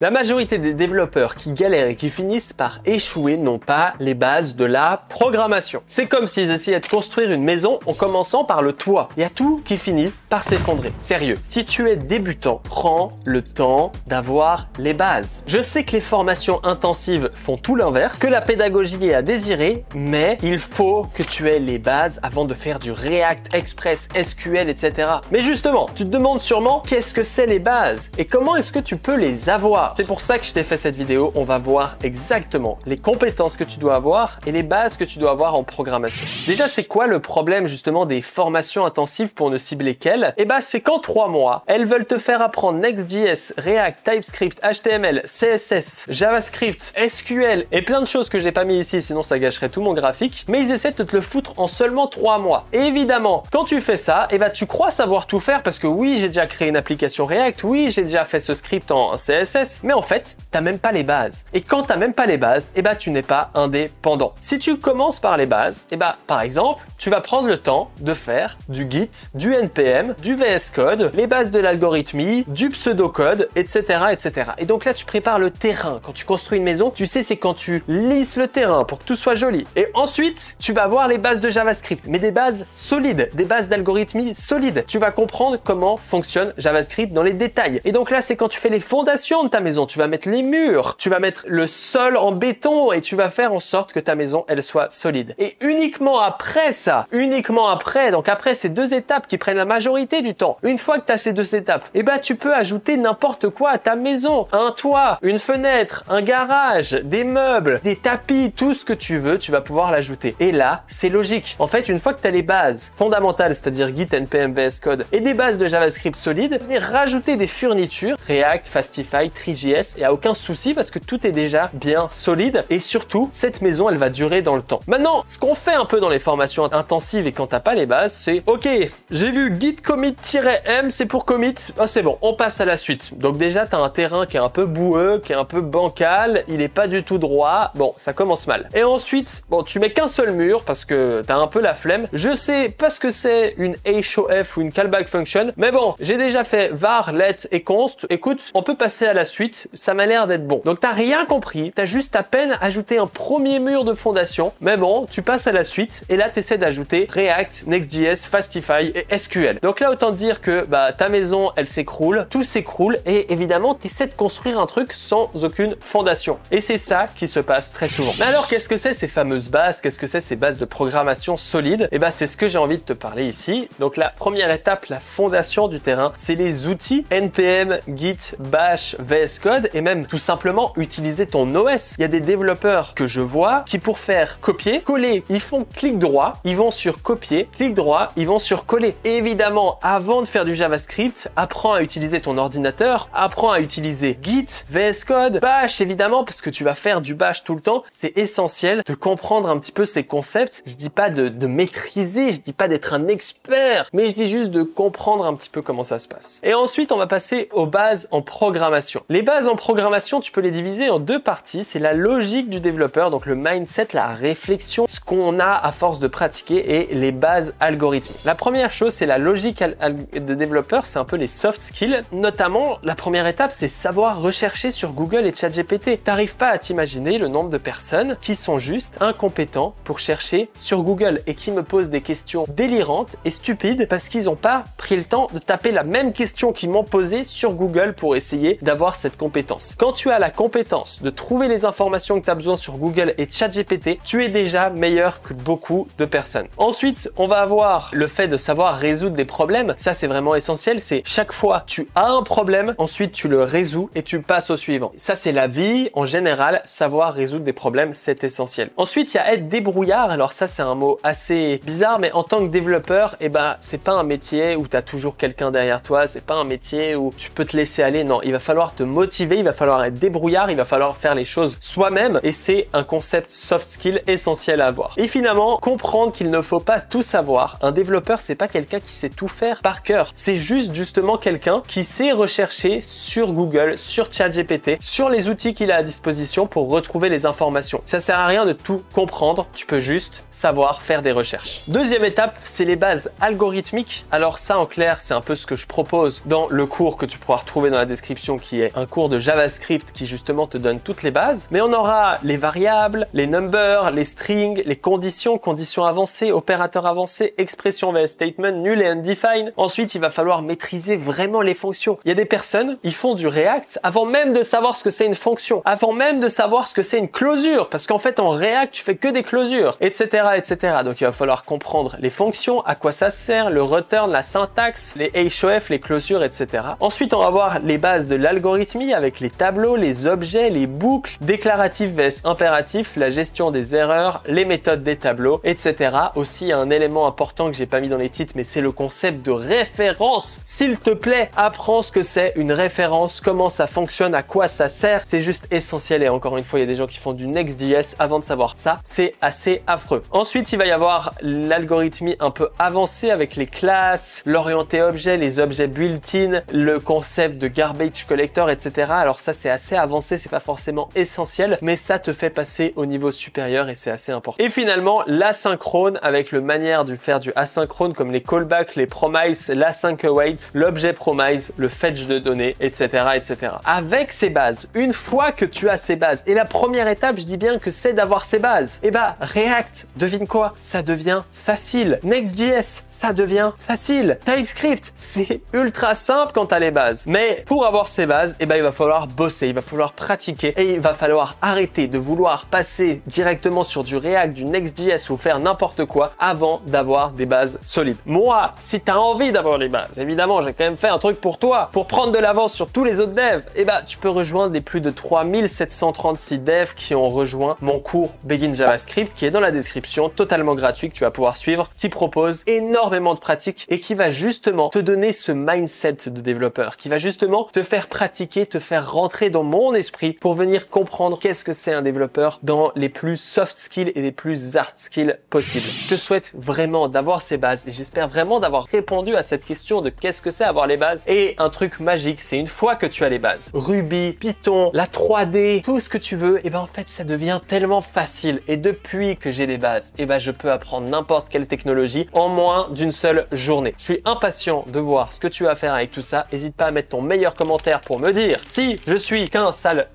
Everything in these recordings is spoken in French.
La majorité des développeurs qui galèrent et qui finissent par échouer n'ont pas les bases de la programmation. C'est comme s'ils essayaient de construire une maison en commençant par le toit. Il y a tout qui finit par s'effondrer. Sérieux, si tu es débutant, prends le temps d'avoir les bases. Je sais que les formations intensives font tout l'inverse, que la pédagogie est à désirer, mais il faut que tu aies les bases avant de faire du React, Express, SQL, etc. Mais justement, tu te demandes sûrement qu'est-ce que c'est les bases et comment est-ce que tu peux les avoir. C'est pour ça que je t'ai fait cette vidéo. On va voir exactement les compétences que tu dois avoir et les bases que tu dois avoir en programmation. Déjà, c'est quoi le problème justement des formations intensives pour ne cibler qu'elles? Eh ben, c'est qu'en 3 mois, elles veulent te faire apprendre Next.js, React, TypeScript, HTML, CSS, JavaScript, SQL et plein de choses que j'ai pas mis ici, sinon ça gâcherait tout mon graphique. Mais ils essaient de te le foutre en seulement 3 mois. Et évidemment, quand tu fais ça, eh ben, tu crois savoir tout faire parce que oui, j'ai déjà créé une application React, oui, j'ai déjà fait ce script en CSS, mais en fait, t'as même pas les bases. Et quand t'as même pas les bases, eh ben, tu n'es pas indépendant. Si tu commences par les bases, eh ben, par exemple, tu vas prendre le temps de faire du Git, du NPM, du VS Code, les bases de l'algorithmie, du pseudocode, etc., etc. Et donc là, tu prépares le terrain. Quand tu construis une maison, tu sais, c'est quand tu lisses le terrain pour que tout soit joli. Et ensuite, tu vas voir les bases de JavaScript, mais des bases solides, des bases d'algorithmie solides. Tu vas comprendre comment fonctionne JavaScript dans les détails. Et donc là, c'est quand tu fais les fondations de ta maison, tu vas mettre les murs, tu vas mettre le sol en béton et tu vas faire en sorte que ta maison, elle soit solide. Et uniquement après ça, donc après ces 2 étapes qui prennent la majorité du temps, une fois que tu as ces 2 étapes, eh ben, tu peux ajouter n'importe quoi à ta maison. Un toit, une fenêtre, un garage, des meubles, des tapis, tout ce que tu veux, tu vas pouvoir l'ajouter. Et là, c'est logique. En fait, une fois que tu as les bases fondamentales, c'est-à-dire Git, NPM, VS Code et des bases de JavaScript solides, venir rajouter des fournitures, React, Fastify, Three.js, il n'y a aucun souci parce que tout est déjà bien solide et surtout, cette maison, elle va durer dans le temps. Maintenant, ce qu'on fait un peu dans les formations intensives et quand t'as pas les bases, c'est OK, j'ai vu git commit-m, c'est pour commit, oh, c'est bon, on passe à la suite. Donc déjà, t'as un terrain qui est un peu boueux, qui est un peu bancal, il est pas du tout droit, bon, ça commence mal. Et ensuite, bon, tu mets qu'un seul mur parce que t'as un peu la flemme. Je sais pas ce que c'est une ashowf ou une callback function, mais bon, j'ai déjà fait var, let et const. Écoute, on peut passer à la suite, ça m'a l'air d'être bon. Donc t'as rien compris, t'as juste à peine ajouté un premier mur de fondation, mais bon, tu passes à la suite et là t'essaies d'ajouter React, Next.js, Fastify et SQL. Donc là, autant te dire que bah, ta maison, elle s'écroule, tout s'écroule et évidemment, t'essaies de construire un truc sans aucune fondation. Et c'est ça qui se passe très souvent. Mais alors, qu'est-ce que c'est ces fameuses bases? Qu'est-ce que c'est ces bases de programmation solides? Et bah, c'est ce que j'ai envie de te parler ici. Donc la première étape, la fondation du terrain, c'est les outils NPM, Git, Bash, VS Code et même tout simplement utiliser ton OS. Il y a des développeurs que je vois qui pour faire copier, coller, ils font clic droit, ils vont sur copier, clic droit, ils vont sur coller. Et évidemment, avant de faire du JavaScript, apprends à utiliser ton ordinateur, apprends à utiliser Git, VS Code, Bash évidemment parce que tu vas faire du Bash tout le temps. C'est essentiel de comprendre un petit peu ces concepts. Je dis pas de maîtriser, je dis pas d'être un expert, mais je dis juste de comprendre un petit peu comment ça se passe. Et ensuite, on va passer aux bases en programmation. Les bases en programmation, tu peux les diviser en 2 parties. C'est la logique du développeur, donc le mindset, la réflexion, ce qu'on a à force de pratiquer et les bases algorithmiques. La première chose, c'est la logique de développeur, c'est un peu les soft skills. Notamment, la première étape, c'est savoir rechercher sur Google et ChatGPT. T'arrives pas à t'imaginer le nombre de personnes qui sont juste incompétents pour chercher sur Google et qui me posent des questions délirantes et stupides parce qu'ils n'ont pas pris le temps de taper la même question qu'ils m'ont posée sur Google pour essayer d'avoir cette compétence. Quand tu as la compétence de trouver les informations que tu as besoin sur Google et ChatGPT, tu es déjà meilleur que beaucoup de personnes. Ensuite, on va avoir le fait de savoir résoudre des problèmes. Ça, c'est vraiment essentiel. C'est chaque fois tu as un problème, ensuite tu le résous et tu passes au suivant. Ça, c'est la vie en général. Savoir résoudre des problèmes, c'est essentiel. Ensuite, il y a être débrouillard. Alors ça, c'est un mot assez bizarre, mais en tant que développeur, eh ben, c'est pas un métier où tu as toujours quelqu'un derrière toi. C'est pas un métier où tu peux te laisser aller. Non, il va falloir te motiver, il va falloir être débrouillard, il va falloir faire les choses soi-même et c'est un concept soft skill essentiel à avoir. Et finalement, comprendre qu'il ne faut pas tout savoir. Un développeur, c'est pas quelqu'un qui sait tout faire par cœur. C'est juste justement quelqu'un qui sait rechercher sur Google, sur ChatGPT, sur les outils qu'il a à disposition pour retrouver les informations. Ça sert à rien de tout comprendre, tu peux juste savoir faire des recherches. Deuxième étape, c'est les bases algorithmiques. Alors ça, en clair, c'est un peu ce que je propose dans le cours que tu pourras retrouver dans la description qui est un cours de JavaScript qui justement te donne toutes les bases, mais on aura les variables, les numbers, les strings, les conditions avancées, opérateurs avancés, expression vs statement, nul et undefined. Ensuite, il va falloir maîtriser vraiment les fonctions. Il y a des personnes, ils font du React avant même de savoir ce que c'est une fonction, avant même de savoir ce que c'est une closure, parce qu'en fait en React, tu fais que des closures, etc., etc. Donc il va falloir comprendre les fonctions, à quoi ça sert, le return, la syntaxe, les href, les closures, etc. Ensuite, on va voir les bases de l'algorithmie avec les tableaux, les objets, les boucles, déclaratif vs impératif, la gestion des erreurs, les méthodes des tableaux, etc. Aussi, un élément important que j'ai pas mis dans les titres, mais c'est le concept de référence. S'il te plaît, apprends ce que c'est une référence, comment ça fonctionne, à quoi ça sert. C'est juste essentiel et encore une fois, il y a des gens qui font du Next.js avant de savoir ça. C'est assez affreux. Ensuite, il va y avoir l'algorithmie un peu avancée avec les classes, l'orienté objet, les objets built-in, le concept de garbage collector, etc. Alors ça, c'est assez avancé, c'est pas forcément essentiel, mais ça te fait passer au niveau supérieur et c'est assez important. Et finalement, l'asynchrone avec le manière de faire du asynchrone comme les callbacks, les promises, l'async await, l'objet promise, le fetch de données, etc., etc. Avec ces bases, une fois que tu as ces bases, et la première étape, je dis bien que c'est d'avoir ces bases, et bah React, devine quoi? Ça devient facile. Next.js, ça devient facile. TypeScript, c'est ultra simple quand tu as les bases. Mais pour avoir ces bases, eh ben, il va falloir bosser, il va falloir pratiquer et il va falloir arrêter de vouloir passer directement sur du React, du Next.js ou faire n'importe quoi avant d'avoir des bases solides. Moi, si tu as envie d'avoir les bases, évidemment, j'ai quand même fait un truc pour toi, pour prendre de l'avance sur tous les autres devs, eh ben, tu peux rejoindre les plus de 3736 devs qui ont rejoint mon cours Begin JavaScript qui est dans la description, totalement gratuit, que tu vas pouvoir suivre, qui propose énormément de pratiques et qui va justement te donner ce mindset de développeur, qui va justement te faire pratiquer, te faire rentrer dans mon esprit pour venir comprendre qu'est-ce que c'est un développeur dans les plus soft skills et les plus hard skills possibles. Je te souhaite vraiment d'avoir ces bases et j'espère vraiment d'avoir répondu à cette question de qu'est-ce que c'est avoir les bases. Et un truc magique, c'est une fois que tu as les bases, Ruby, Python, la 3D, tout ce que tu veux, et ben en fait ça devient tellement facile. Et depuis que j'ai les bases, et ben je peux apprendre n'importe quelle technologie en moins d'une seule journée. Je suis impatient de voir ce que tu vas faire avec tout ça. N'hésite pas à mettre ton meilleur commentaire pour me dire si je suis qu'un sale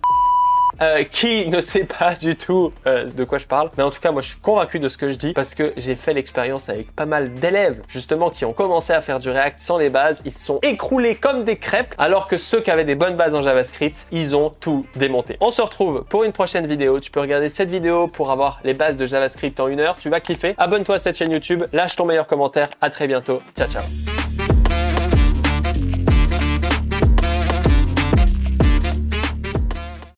qui ne sait pas du tout de quoi je parle. Mais en tout cas, moi, je suis convaincu de ce que je dis parce que j'ai fait l'expérience avec pas mal d'élèves, justement, qui ont commencé à faire du React sans les bases. Ils se sont écroulés comme des crêpes, alors que ceux qui avaient des bonnes bases en JavaScript, ils ont tout démonté. On se retrouve pour une prochaine vidéo. Tu peux regarder cette vidéo pour avoir les bases de JavaScript en 1 heure. Tu vas kiffer. Abonne-toi à cette chaîne YouTube. Lâche ton meilleur commentaire. À très bientôt. Ciao, ciao.